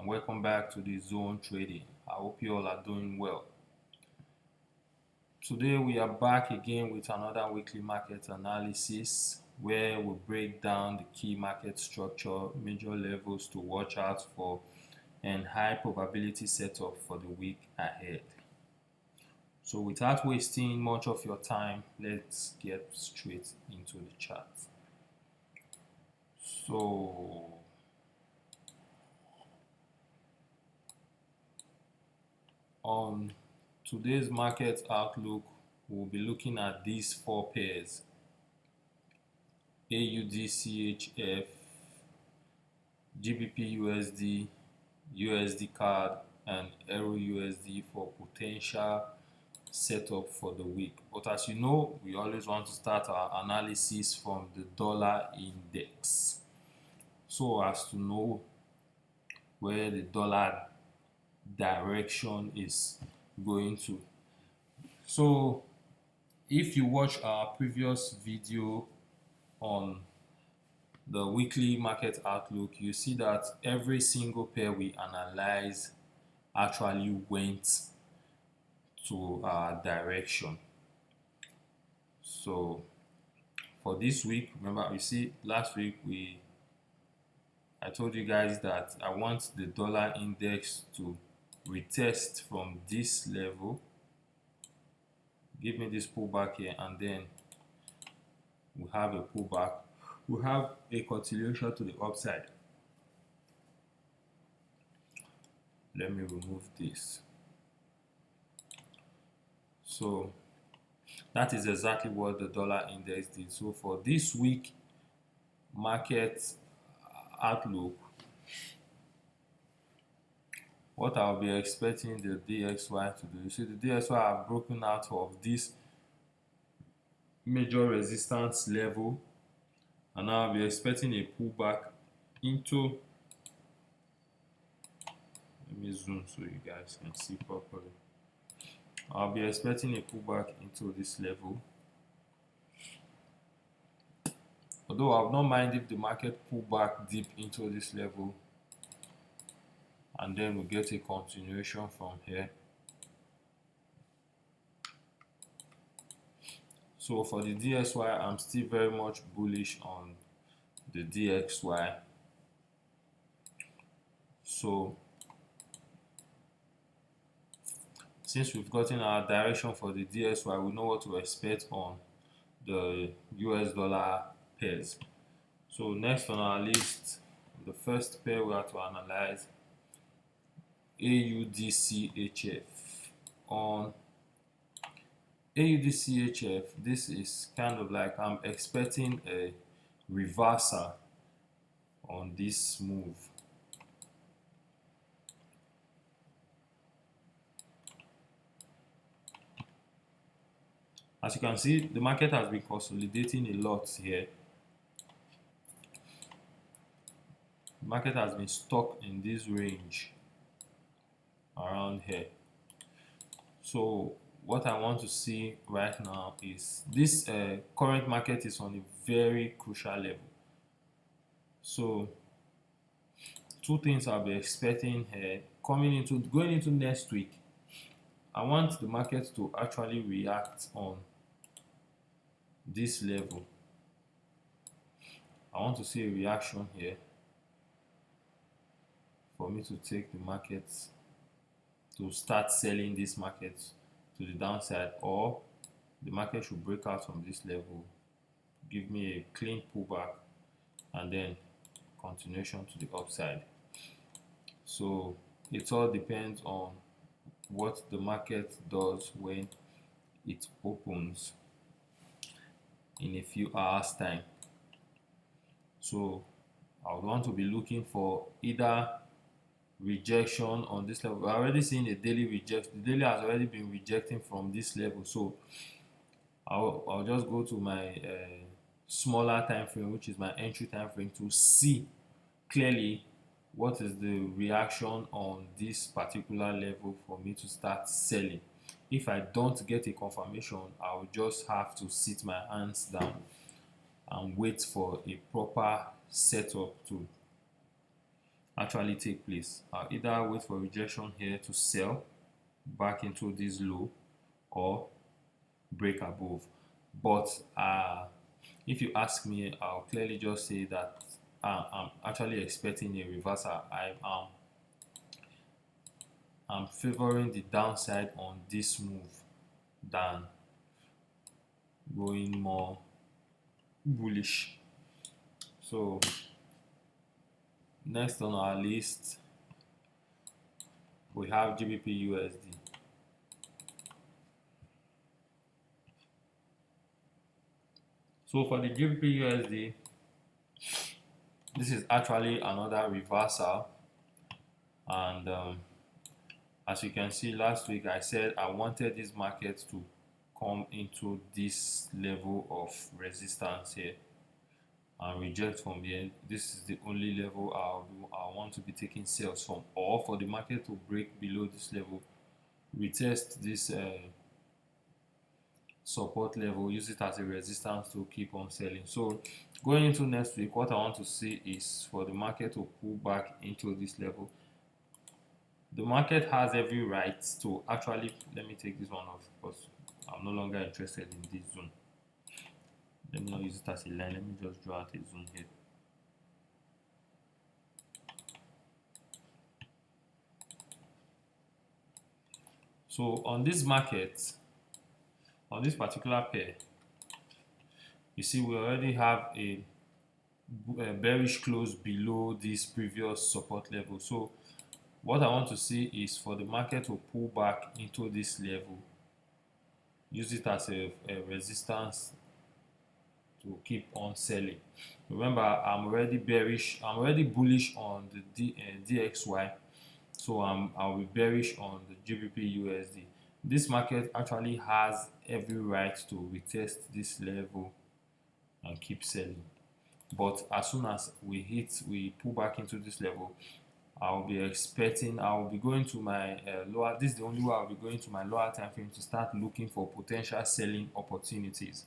And welcome back to the Zone Trading. I hope you all are doing well. Today we are back again with another weekly market analysis where we break down the key market structure, major levels to watch out for, and high probability setup for the week ahead. So without wasting much of your time, let's get straight into the chart. So on today's market outlook, we'll be looking at these four pairs: AUD CHF, GBP USD, USD CAD, and Euro USD for potential setup for the week. But as you know, we always want to start our analysis from the dollar index, so as to know where the dollar direction is going to. So if you watch our previous video on the weekly market outlook, you see that every single pair we analyze actually went to our direction. So for this week, remember, you see last week I told you guys that I want the dollar index to retest from this level, give me this pullback here, and then we have a pullback, we have a continuation to the upside. Let me remove this. So that is exactly what the dollar index did. So for this week market outlook, what I'll be expecting the DXY to do, you see the DXY have broken out of this major resistance level, and now I'll be expecting a pullback into, let me zoom so you guys can see properly. I'll be expecting a pullback into this level, although I would not mind if the market pull back deep into this level and then we get a continuation from here. So for the DXY, I'm still very much bullish on the DXY. So since we've gotten our direction for the DXY, we know what to expect on the US dollar pairs. So next on our list, the first pair we have to analyze, AUD-CHF. On AUD-CHF, this is kind of like I'm expecting a reversal on this move. As you can see, the market has been consolidating a lot here. The market has been stuck in this range around here. So what I want to see right now is this current market is on a very crucial level. So two things I'll be expecting here going into next week. I want the market to actually react on this level. I want to see a reaction here for me to take the market to start selling this market to the downside, or the market should break out from this level, give me a clean pullback, and then continuation to the upside. So it all depends on what the market does when it opens in a few hours time. So I would want to be looking for either rejection on this level. We're already seeing a daily rejection. The daily has already been rejecting from this level, so I'll just go to my smaller time frame, which is my entry time frame, to see clearly what is the reaction on this particular level for me to start selling. If I don't get a confirmation, I'll just have to sit my hands down and wait for a proper setup to actually take place. I'll either wait for rejection here to sell back into this low or break above. But if you ask me, I'll clearly just say that I'm actually expecting a reversal. I'm favoring the downside on this move than going more bullish. So next on our list, we have GBP USD. So for the GBP USD, this is actually another reversal, and as you can see, last week I said I wanted this market to come into this level of resistance here and reject from here. This is the only level I want to be taking sales from, or for the market to break below this level, retest this support level, use it as a resistance to keep on selling. So going into next week, what I want to see is for the market to pull back into this level. The market has every right to actually, let me take this one off because I'm no longer interested in this zone. Let me not use it as a line, let me just draw out a zone here. So on this market, on this particular pair, you see we already have a bearish close below this previous support level. So what I want to see is for the market to pull back into this level, use it as a resistance to keep on selling. Remember, I'm already bearish, I'm already bullish on the DXY, so I'll be bearish on the GBP USD. This market actually has every right to retest this level and keep selling. But as soon as we pull back into this level, I'll be expecting, I'll be going to my lower, this is the only way I'll be going to my lower time frame to start looking for potential selling opportunities.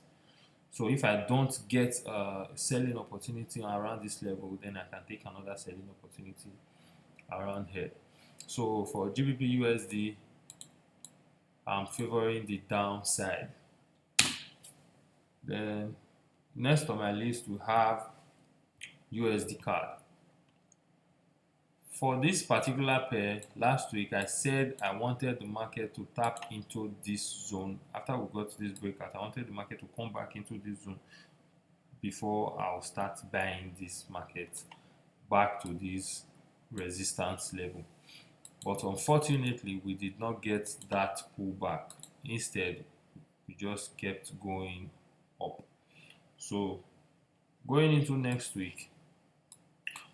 So if I don't get a selling opportunity around this level, then I can take another selling opportunity around here. So for GBP USD, I'm favoring the downside. Then next on my list, we have USD CAD. For this particular pair, last week I said I wanted the market to tap into this zone. After we got this breakout, I wanted the market to come back into this zone before I'll start buying this market back to this resistance level. But unfortunately, we did not get that pullback. Instead, we just kept going up. So going into next week,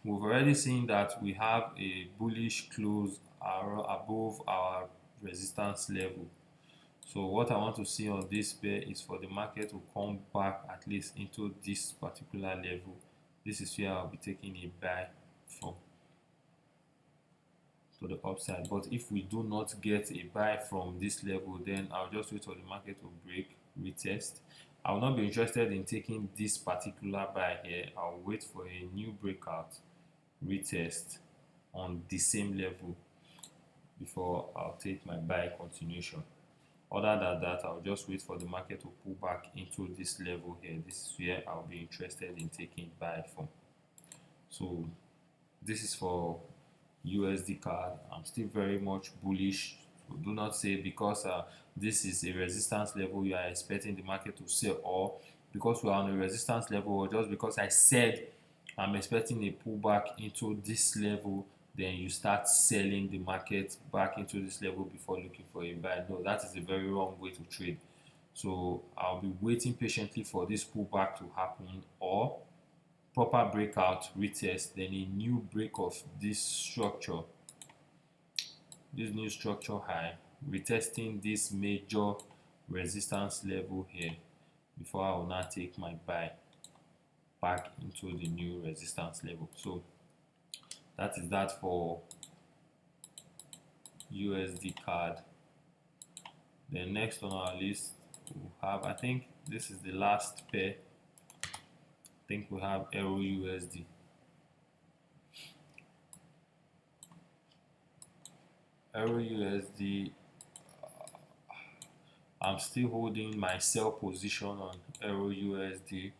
we've already seen that we have a bullish close above our resistance level. So what I want to see on this pair is for the market to come back at least into this particular level. This is where I'll be taking a buy from to the upside. But if we do not get a buy from this level, then I'll just wait for the market to break, retest. I will not be interested in taking this particular buy here. I'll wait for a new breakout, retest on the same level before I'll take my buy continuation. Other than that, I'll just wait for the market to pull back into this level here. This is where I'll be interested in taking buy from. So this is for USD CAD. I'm still very much bullish. So do not say because this is a resistance level you are expecting the market to sell, or because we are on a resistance level, or just because I said I'm expecting a pullback into this level, then you start selling the market back into this level before looking for a buy. No, that is a very wrong way to trade. So I'll be waiting patiently for this pullback to happen, or proper breakout, retest, then a new break of this structure, this new structure high, retesting this major resistance level here before I will not take my buy back into the new resistance level. So that is that for USD CAD. Then next on our list we have, I think this is the last pair, I think we have EURUSD. Euro USD, I'm still holding my sell position on Euro USD.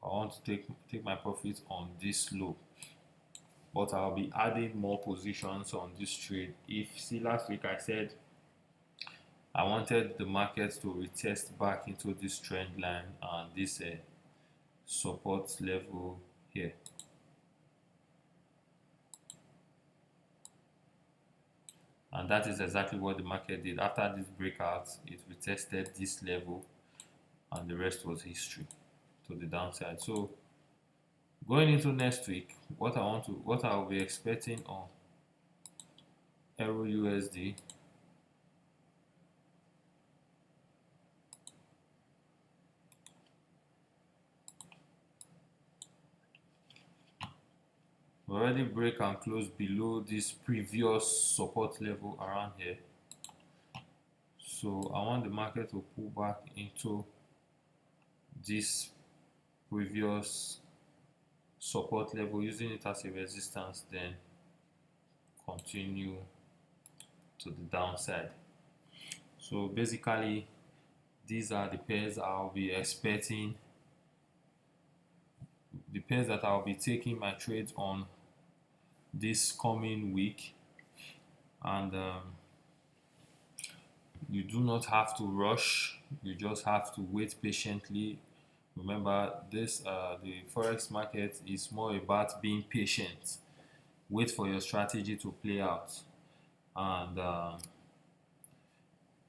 I want to take my profit on this low, but I'll be adding more positions on this trade. If see last week I said I wanted the market to retest back into this trend line and this support level here. And that is exactly what the market did. After this breakout, it retested this level and the rest was history to the downside. So going into next week, what I'll be expecting on Euro USD, we already break and close below this previous support level around here. So I want the market to pull back into this previous support level, using it as a resistance, then continue to the downside. So basically, these are the pairs I'll be expecting, the pairs that I'll be taking my trades on this coming week. And you do not have to rush, you just have to wait patiently. Remember, this the forex market is more about being patient. Wait for your strategy to play out. And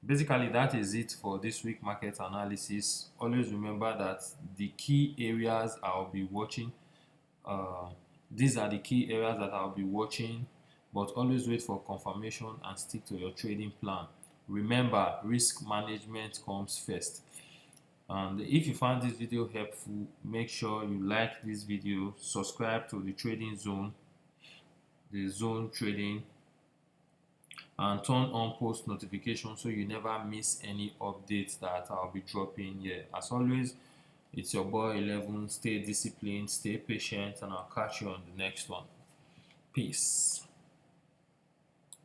basically that is it for this week market analysis. Always remember that the key areas I'll be watching, these are the key areas that I'll be watching, but always wait for confirmation and stick to your trading plan. Remember, risk management comes first. And if you found this video helpful, make sure you like this video, subscribe to the trading zone, the zone trading, and turn on post notifications so you never miss any updates that I'll be dropping here. As always, it's your boy 11. Stay disciplined, stay patient, and I'll catch you on the next one. Peace.